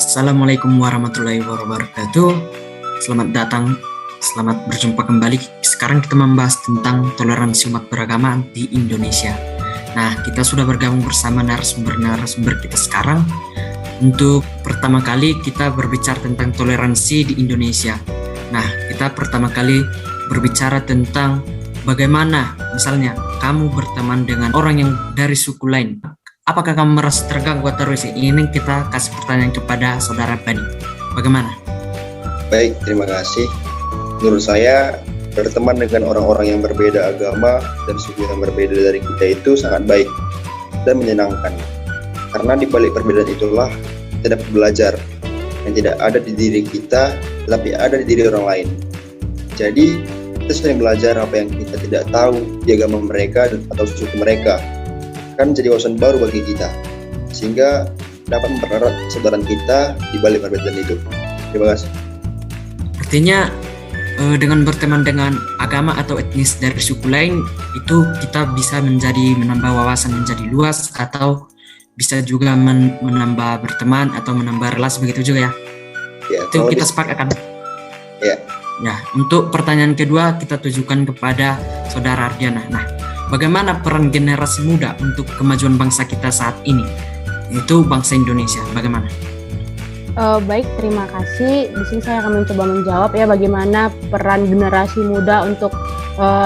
Assalamualaikum warahmatullahi wabarakatuh. Selamat datang, selamat berjumpa kembali. Sekarang kita membahas tentang toleransi umat beragama di Indonesia. Nah, kita sudah bergabung bersama narasumber kita sekarang. Untuk pertama kali kita berbicara tentang toleransi di Indonesia. Nah, kita pertama kali berbicara tentang bagaimana misalnya kamu berteman dengan orang yang dari suku lain. Apakah kamu merasa terganggu atau risih? Ini kita kasih pertanyaan kepada saudara Bani. Bagaimana? Baik, terima kasih. Menurut saya, berteman dengan orang-orang yang berbeda agama dan suku yang berbeda dari kita itu sangat baik dan menyenangkan. Karena di balik perbedaan itulah kita dapat belajar yang tidak ada di diri kita, tetapi ada di diri orang lain. Jadi, kita sering belajar apa yang kita tidak tahu di agama mereka atau suku mereka. Kan jadi wawasan baru bagi kita, sehingga dapat mempererat persaudaraan kita di balik perbedaan itu. Terima kasih. Artinya dengan berteman dengan agama atau etnis dari suku lain itu kita bisa menambah wawasan menjadi luas, atau bisa juga menambah berteman atau menambah relasi, begitu juga ya? Ya, itu kita sepakat kan? Ya. Ya, untuk pertanyaan kedua kita tujukan kepada saudara Ardiana. Nah, bagaimana peran generasi muda untuk kemajuan bangsa kita saat ini? Itu bangsa Indonesia, bagaimana? Baik, terima kasih. Di sini saya akan mencoba menjawab ya bagaimana peran generasi muda untuk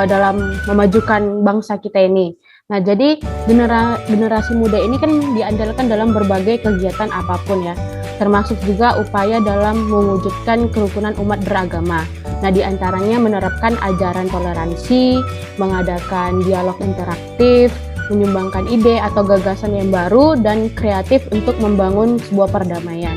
dalam memajukan bangsa kita ini. Nah, jadi generasi muda ini kan diandalkan dalam berbagai kegiatan apapun ya, termasuk juga upaya dalam mewujudkan kerukunan umat beragama. Nah, diantaranya menerapkan ajaran toleransi, mengadakan dialog interaktif, menyumbangkan ide atau gagasan yang baru dan kreatif untuk membangun sebuah perdamaian.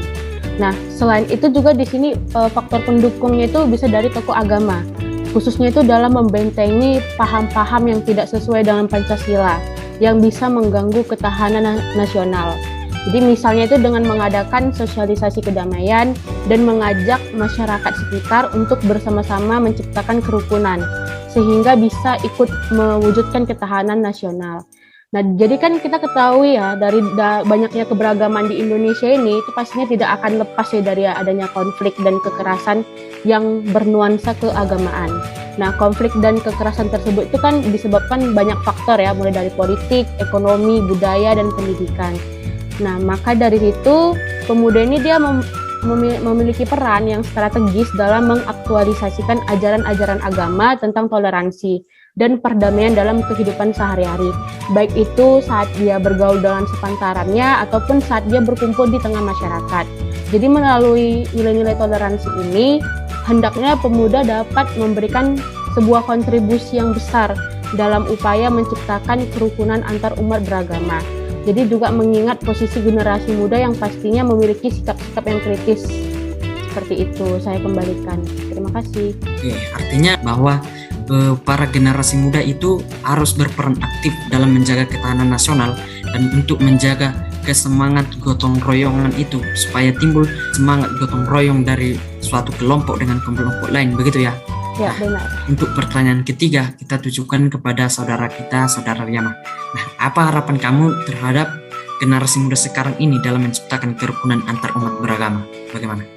Nah, selain itu juga di sini faktor pendukungnya itu bisa dari tokoh agama, khususnya itu dalam membentengi paham-paham yang tidak sesuai dengan Pancasila, yang bisa mengganggu ketahanan nasional. Jadi misalnya itu dengan mengadakan sosialisasi kedamaian dan mengajak masyarakat sekitar untuk bersama-sama menciptakan kerukunan sehingga bisa ikut mewujudkan ketahanan nasional. Nah, jadi kan kita ketahui ya dari banyaknya keberagaman di Indonesia ini itu pastinya tidak akan lepas ya dari adanya konflik dan kekerasan yang bernuansa keagamaan. Nah, konflik dan kekerasan tersebut itu kan disebabkan banyak faktor ya, mulai dari politik, ekonomi, budaya, dan pendidikan. Nah, maka dari itu pemuda ini dia memiliki peran yang strategis dalam mengaktualisasikan ajaran-ajaran agama tentang toleransi dan perdamaian dalam kehidupan sehari-hari. Baik itu saat dia bergaul dengan sepantarannya ataupun saat dia berkumpul di tengah masyarakat. Jadi melalui nilai-nilai toleransi ini, hendaknya pemuda dapat memberikan sebuah kontribusi yang besar dalam upaya menciptakan kerukunan antar umat beragama. Jadi juga mengingat posisi generasi muda yang pastinya memiliki sikap-sikap yang kritis. Seperti itu, saya kembalikan. Terima kasih. Oke, artinya bahwa para generasi muda itu harus berperan aktif dalam menjaga ketahanan nasional dan untuk menjaga kesemangat gotong royongan itu, supaya timbul semangat gotong royong dari suatu kelompok dengan kelompok lain, begitu ya? Ya, benar. Untuk pertanyaan ketiga, kita tujukan kepada saudara kita, saudara Riana. Nah, apa harapan kamu terhadap generasi muda sekarang ini dalam menciptakan kerukunan antar umat beragama? Bagaimana?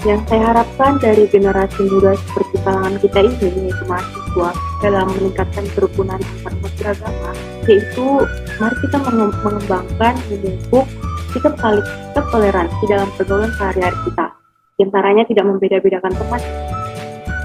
Yang saya harapkan dari generasi muda seperti kalangan kita ini, yaitu mahasiswa, dalam meningkatkan kerukunan antar umat beragama, yaitu mari kita mengembangkan, memupuk sikap toleransi dalam pergaulan sehari-hari kita. Di antaranya tidak membeda-bedakan teman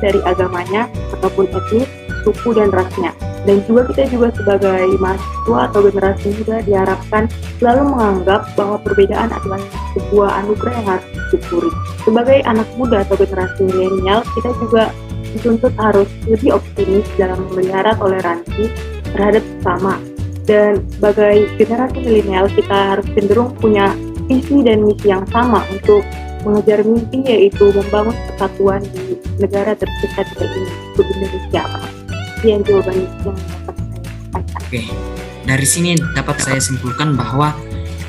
dari agamanya ataupun etnis, suku dan rasnya. Dan juga kita juga sebagai mahasiswa atau generasi muda diharapkan selalu menganggap bahwa perbedaan adalah sebuah anugerah yang harus disyukuri. Sebagai anak muda atau generasi milenial, kita juga dituntut harus lebih optimis dalam memelihara toleransi terhadap sesama. Dan sebagai generasi milenial, kita harus cenderung punya visi dan misi yang sama untuk mengejar mimpi, yaitu membangun persatuan di negara tercinta kita ini, untuk Indonesia. Sekian jawaban yang dapat saya sampaikan. Oke, dari sini dapat saya simpulkan bahwa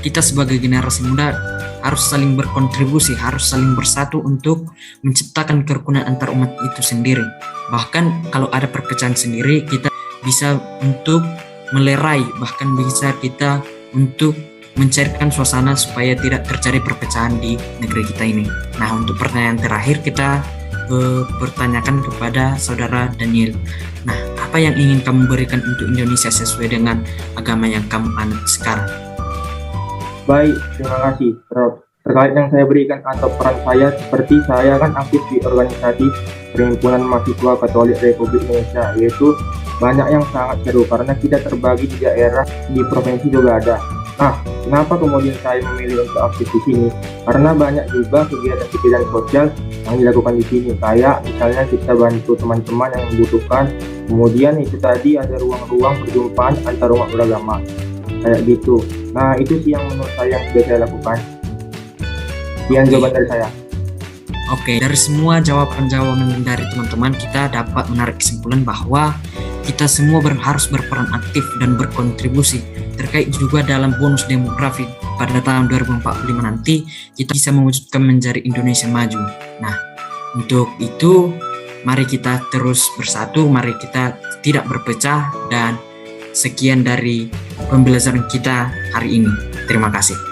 kita sebagai generasi muda harus saling berkontribusi, harus saling bersatu untuk menciptakan kerukunan antar umat itu sendiri. Bahkan kalau ada perpecahan sendiri, kita bisa untuk melerai, bahkan bisa kita untuk mencairkan suasana supaya tidak terjadi perpecahan di negeri kita ini. Nah, untuk pertanyaan terakhir kita bertanyakan kepada saudara Daniel. Nah, apa yang ingin kamu berikan untuk Indonesia sesuai dengan agama yang kamu anut sekarang? Baik, terima kasih, Prof. Terkait yang saya berikan atau peran saya, seperti saya kan aktif di organisasi Perhimpunan Mahasiswa Katolik Republik Indonesia, yaitu banyak yang sangat seru karena kita terbagi di daerah, di provinsi juga ada. Nah, kenapa kemudian saya memilih untuk aktif di sini? Karena banyak juga kegiatan-kegiatan sosial yang dilakukan di sini. Kayak misalnya kita bantu teman-teman yang membutuhkan. Kemudian itu tadi ada ruang-ruang perjumpaan antar umat beragama. Kayak gitu. Nah, itu sih yang menurut saya yang sudah saya lakukan. Sekian jawaban dari saya. Oke, dari semua jawaban-jawaban dari teman-teman, kita dapat menarik kesimpulan bahwa kita semua harus berperan aktif dan berkontribusi terkait juga dalam bonus demografi pada tahun 2045 nanti kita bisa mewujudkan menjadi Indonesia maju. Nah, untuk itu mari kita terus bersatu, mari kita tidak berpecah, dan sekian dari pembelajaran kita hari ini. Terima kasih.